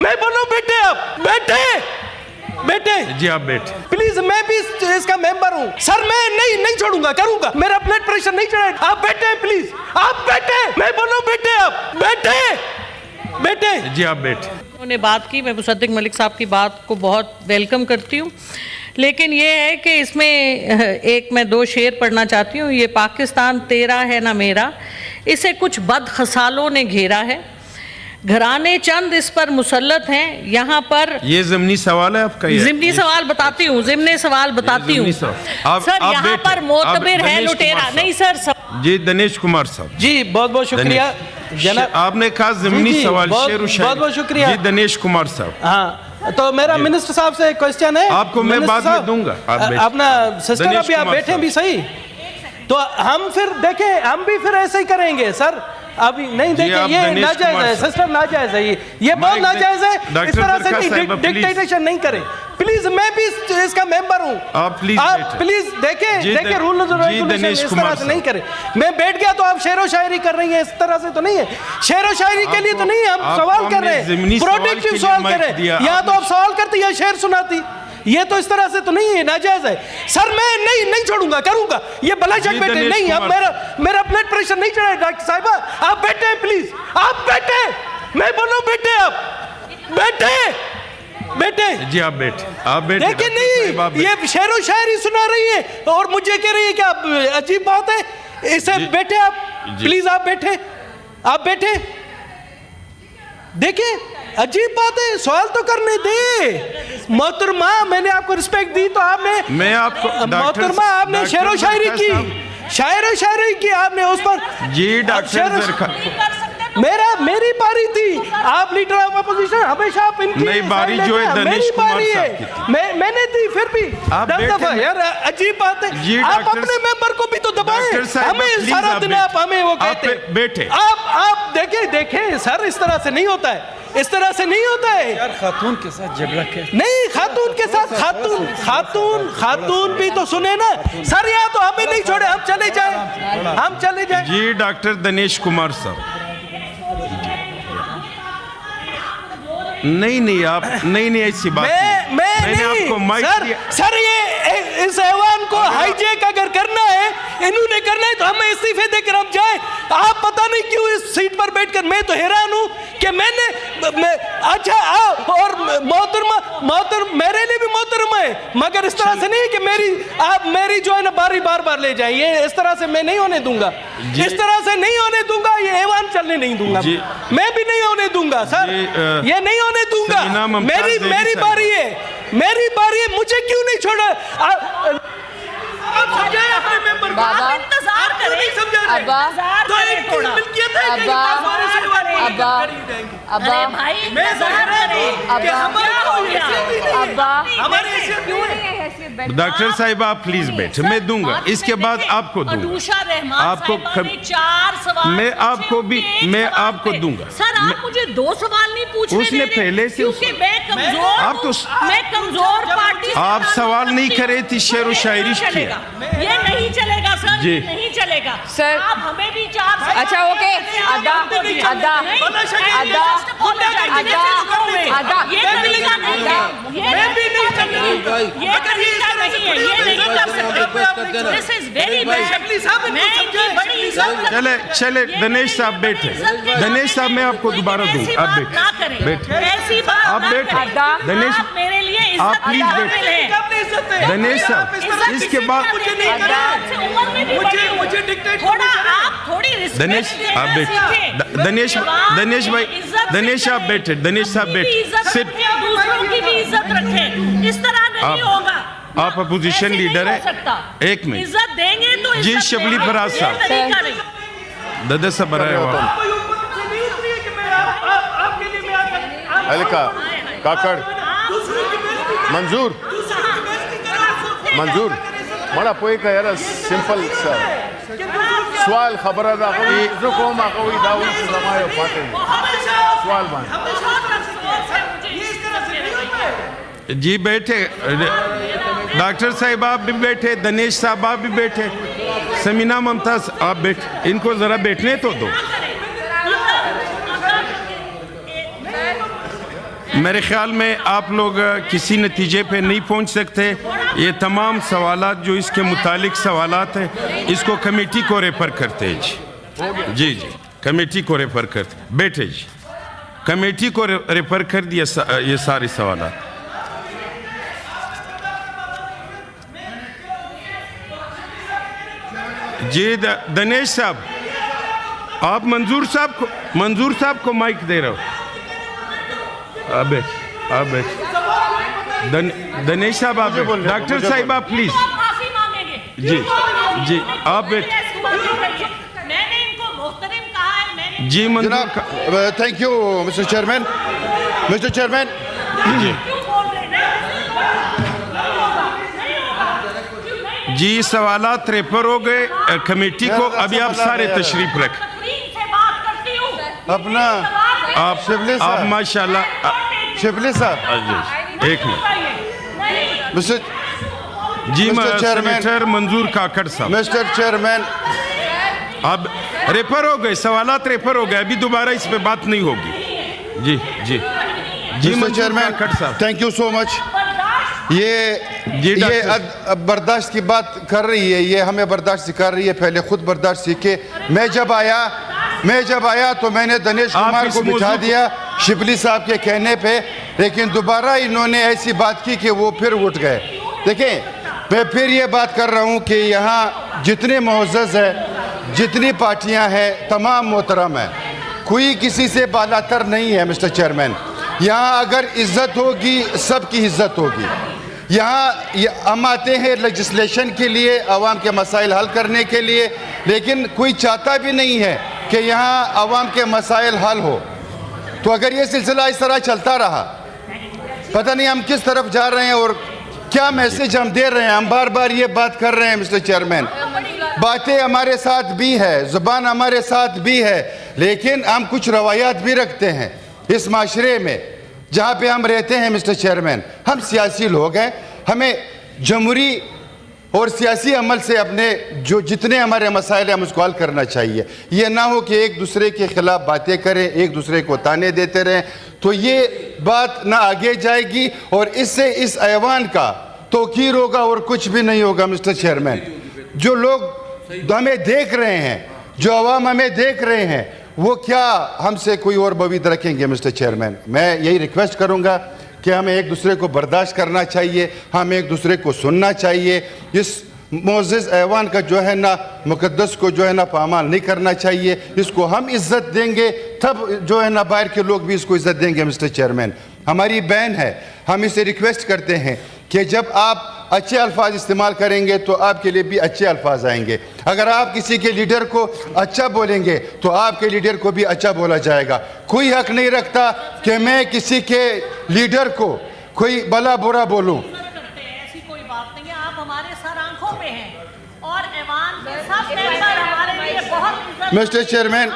मैं बोलूं बेटे, आप बेटे बेटे जी आप बैठ। प्लीज, मैं भी इसका मेंबर हूं सर, मैं नहीं छोड़ूंगा, करूंगा, मेरा ब्लड प्रेशर नहीं चढ़ेगा। आप बैठे प्लीज, आप बैठे, मैं बोलूं बेटे, आप बैठे बेटे जी आप बैठ। उन्होंने बात की, मैं मुसद्दिक मलिक साहब की बात को बहुत वेलकम करती हूँ, लेकिन ये है कि इसमें एक मैं 2 शेर पढ़ना चाहती हूँ। ये पाकिस्तान तेरा है ना मेरा, इसे कुछ बदखसालों ने घेरा है, घराने चंद इस पर मुसल्लत हैं, यहाँ पर। ये ज़िमनी सवाल है आपका? ज़िमनी सवाल बताती हूँ, ज़िमनी सवाल बताती हूँ सर। यहाँ पर मोतबर है लुटेरा नहीं सर। जी दिनेश कुमार साहब जी, बहुत बहुत शुक्रिया जनाब। आपने कहा ज़िमनी सवाल, बहुत बहुत शुक्रिया जी दिनेश कुमार साहब। हाँ, तो मेरा मिनिस्टर साहब से क्वेश्चन है आपको, मैं बाद में दूंगा। अपना सिस्टर अभी आप बैठे भी सही, तो हम फिर देखें, हम भी फिर ऐसे ही करेंगे सर। अभी नहीं देखे, ये नाजायज है सिस्टर, नाजायज है ये बहुत नाजायज है। इस तरह से डिक्टेटेशन नहीं करें प्लीज, मैं भी इसका मेंबर हूँ। आप प्लीज देखें रूल रेगुलेशन, इस तरह से नहीं करें। मैं बैठ गया तो आप शेरो शायरी कर रही हैं, इस तरह से तो नहीं है। शेरो शायरी के लिए तो नहीं, हम सवाल कर रहे हैं, प्रोडक्टिव सवाल कर रहे हैं। यहाँ तो आप सवाल करती या शेर सुनाती, ये तो इस तरह से तो नहीं है, नाजायज है सर। मैं नहीं छोड़ूंगा, करूंगा, ये भला शक बेटे नहीं। अब मेरा ब्लड प्रेशर नहीं चढ़ा डॉक्टर साहिबा। आप बैठे प्लीज, आप बैठे, मैं बोलूं बेटे, आप बैठे जी आप बैठ, आप बैठ। देखिए नहीं, ये शेरो शायरी सुना रही है और मुझे कह रही है कि आप, अजीब बात है। इसे बैठे आप प्लीज, आप बैठे। देखिए अजीब बात है, सवाल तो करने दे। मोहतरमा, मैंने आपको रिस्पेक्ट दी तो मैं आपको मोहतरमा, आपने शेरो शायरी की आपने उस पर। जी डॉक्टर, मेरी बारी थी, आप लीडर ऑफ अपोजिशन, हमेशा आप इनकी नहीं, बारी जो है दिनेश कुमार साहब की थी। मैंने दी, फिर भी यार अजीब बात है। आप अपने मेंबर को भी तो दबाएं, हमें सारा दिन आप हमें वो कहते बैठे। आप देखें सर, इस तरह से नहीं होता है, इस तरह से नहीं होता है यार। खातून के साथ झगड़ा कैसे? नहीं, खातून के साथ खातून भी तो सुने ना सर। यहाँ तो हमें नहीं छोड़े, हम चले जाए। जी डॉक्टर दिनेश कुमार साहब, नहीं आप नहीं ऐसी बात मैंने आपको माइक दिया सर। ये इस ऐवान को हाईजैक अगर करना है, इन्होंने करना है, तो हमें इस्तीफे देकर हम जाए। आप पता नहीं क्यों इस सीट पर बैठकर, मैं तो हैरान हूं कि अच्छा और मोहतरम मेरे लिए भी मोहतरम है, मगर इस तरह से नहीं कि आप मेरी जो है ना बार ले जाए। ये इस तरह से मैं नहीं होने दूंगा, इस तरह से नहीं होने दूंगा। ये ऐवान चलने नहीं दूंगा, मैं भी नहीं होने दूंगा सर, ये नहीं होने दूंगा। मेरी बारी है, मुझे क्यों नहीं छोड़ा? आप समझाए अपने मेंबर को, बाबा इंतजार करें, नहीं समझा रहे। तो एक मिल्कियत है कि अब्बा भाई मैं इंतजार करें कि हमारी हैसियत क्यों है? डॉक्टर साहिब आप प्लीज बैठ, मैं दूंगा, इसके बाद आपको दूंगा। आपको 4 सवाल मैं आपको दूंगा सर। आप मुझे 2 सवाल नहीं पूछ रहे, उसने पहले से मैं कमजोर पार्टी। आप सवाल नहीं करे थी, शेर व शायरी किया। ये नहीं चलेगा सर, जी नहीं चलेगा सर। आप हमें भी 4 सवाल। अच्छा ओके, अदा ये तरीका नहीं है, ये तरीका नहीं है, ये नहीं कर सकते। This is very bad. मैं इनकी बड़ी इज्जत। चले दिनेश साहब बैठे। दिनेश साहब मैं आपको दोबारा दूंगा, आप बैठे। ऐसी बात आप बैठे। दिनेश मेरे लिए आप प्लीज बैठे। दिनेश साहब इसके बाद मुझे डिक्टेट थोड़ा, आप थोड़ी दिनेश आप बैठे। दिनेश भाई, दिनेश आप बैठे। दिनेश साहब बैठे, सिर्फ दूसरों की भी इज्जत रखें, इस तरह नहीं होगा। आप अपोजिशन लीडर है, एक मिनट इज्जत देंगे तो जी शबली फराज साहब दादा साहब अलका काकड़ मंजूर बड़ा पोई का यार सिंपल सवाल खबर दा जो को मा कोई दाऊ समायो पाते सवाल मान जी बैठे। डॉक्टर साहब आप भी बैठे, दिनेश साहब आप भी बैठे, समीना मुमताज आप बैठे। इनको जरा बैठने तो दो। मेरे ख्याल में आप लोग किसी नतीजे पे नहीं पहुंच सकते। ये तमाम सवालात जो इसके मुतालिक सवालात हैं, इसको कमेटी को रेफर करते हैं जी। जी कमेटी को रेफर करते। बैठे जी, कमेटी को रेफर कर दिया ये सारे सवालात। जी दनेश साहब, आप मंजूर साहब को माइक दे रहे हो। आप बैठ। दनेश साहब आप डॉक्टर साहिब आप प्लीज। जी आप बैठ। मैंने इनको मोहतरम कहा है। जी मंजूर। Thank you mister chairman. जी सवालात रेफर हो गए कमेटी को। अभी आप सारे तशरीफ रख अपना आप माशाल्लाह। शिबली साहब एक मिनट। मिस्टर जी चेयरमैन, सेनेटर मंजूर काकड़ साहब। मिस्टर चेयरमैन, अब रेफर हो गए, सवालात रेफर हो गए, अभी दोबारा इस पे बात नहीं होगी। जी मिस्टर चेयरमैन काकड़ साहब, थैंक यू सो मच। ये बर्दाश्त की बात कर रही है, ये हमें बर्दाश्त सिखा रही है। पहले खुद बर्दाश्त सीखे। मैं जब आया तो मैंने दनेश कुमार को बिठा दिया शिबली साहब के कहने पे, लेकिन दोबारा इन्होंने ऐसी बात की कि वो फिर उठ गए। देखें, मैं फिर ये बात कर रहा हूँ कि यहाँ जितने मुअज़्ज़ज़ है, जितनी पार्टियाँ हैं, तमाम मोहतरम है, कोई किसी से बालातर नहीं है। मिस्टर चेयरमैन, यहाँ अगर इज्जत होगी सबकी इज्जत होगी। यहाँ हम आते हैं लेजिस्लेशन के लिए, आवाम के मसाइल हल करने के लिए, लेकिन कोई चाहता भी नहीं है कि यहाँ आवाम के मसाइल हल हो। तो अगर ये सिलसिला इस तरह चलता रहा, पता नहीं हम किस तरफ जा रहे हैं और क्या मैसेज हम दे रहे हैं। हम बार बार ये बात कर रहे हैं मिस्टर चेयरमैन, बातें हमारे साथ भी है, ज़ुबान हमारे साथ भी है, लेकिन हम कुछ रवायात भी रखते हैं इस माशरे में जहाँ पे हम रहते हैं। मिस्टर चेयरमैन, हम सियासी लोग हैं, हमें जमहूरी और सियासी अमल से अपने जो जितने हमारे मसाइल हैं हम उसको हल करना चाहिए। ये ना हो कि एक दूसरे के खिलाफ बातें करें, एक दूसरे को ताने देते रहें, तो ये बात ना आगे जाएगी और इससे इस ऐवान का तौकीर होगा और कुछ भी नहीं होगा। मिस्टर चेयरमैन, जो लोग हमें देख रहे हैं, जो अवाम हमें देख रहे हैं, वो क्या हमसे कोई और बवीद रखेंगे। मिस्टर चेयरमैन, मैं यही रिक्वेस्ट करूंगा कि हमें एक दूसरे को बर्दाश्त करना चाहिए, हमें एक दूसरे को सुनना चाहिए। इस मोअज़्ज़ज़ ऐवान का जो है ना, मुक़द्दस को जो है ना पामाल नहीं करना चाहिए। इसको हम इज़्ज़त देंगे तब जो है ना बाहर के लोग भी इसको इज़्ज़त देंगे। मिस्टर चेयरमैन, हमारी बहन है, हम इसे रिक्वेस्ट करते हैं कि जब आप अच्छे अल्फाज इस्तेमाल करेंगे तो आपके लिए भी अच्छे अल्फाज आएंगे। अगर आप किसी के लीडर को अच्छा बोलेंगे तो आपके लीडर को भी अच्छा बोला जाएगा। कोई हक नहीं रखता कि मैं किसी के लीडर को कोई भला बुरा बोलूं। ऐसी कोई बात नहीं है, आप हमारे सर आंखों पे हैं और ऐवान के सब मेंबर हमारे लिए बहुत। Mister chairman,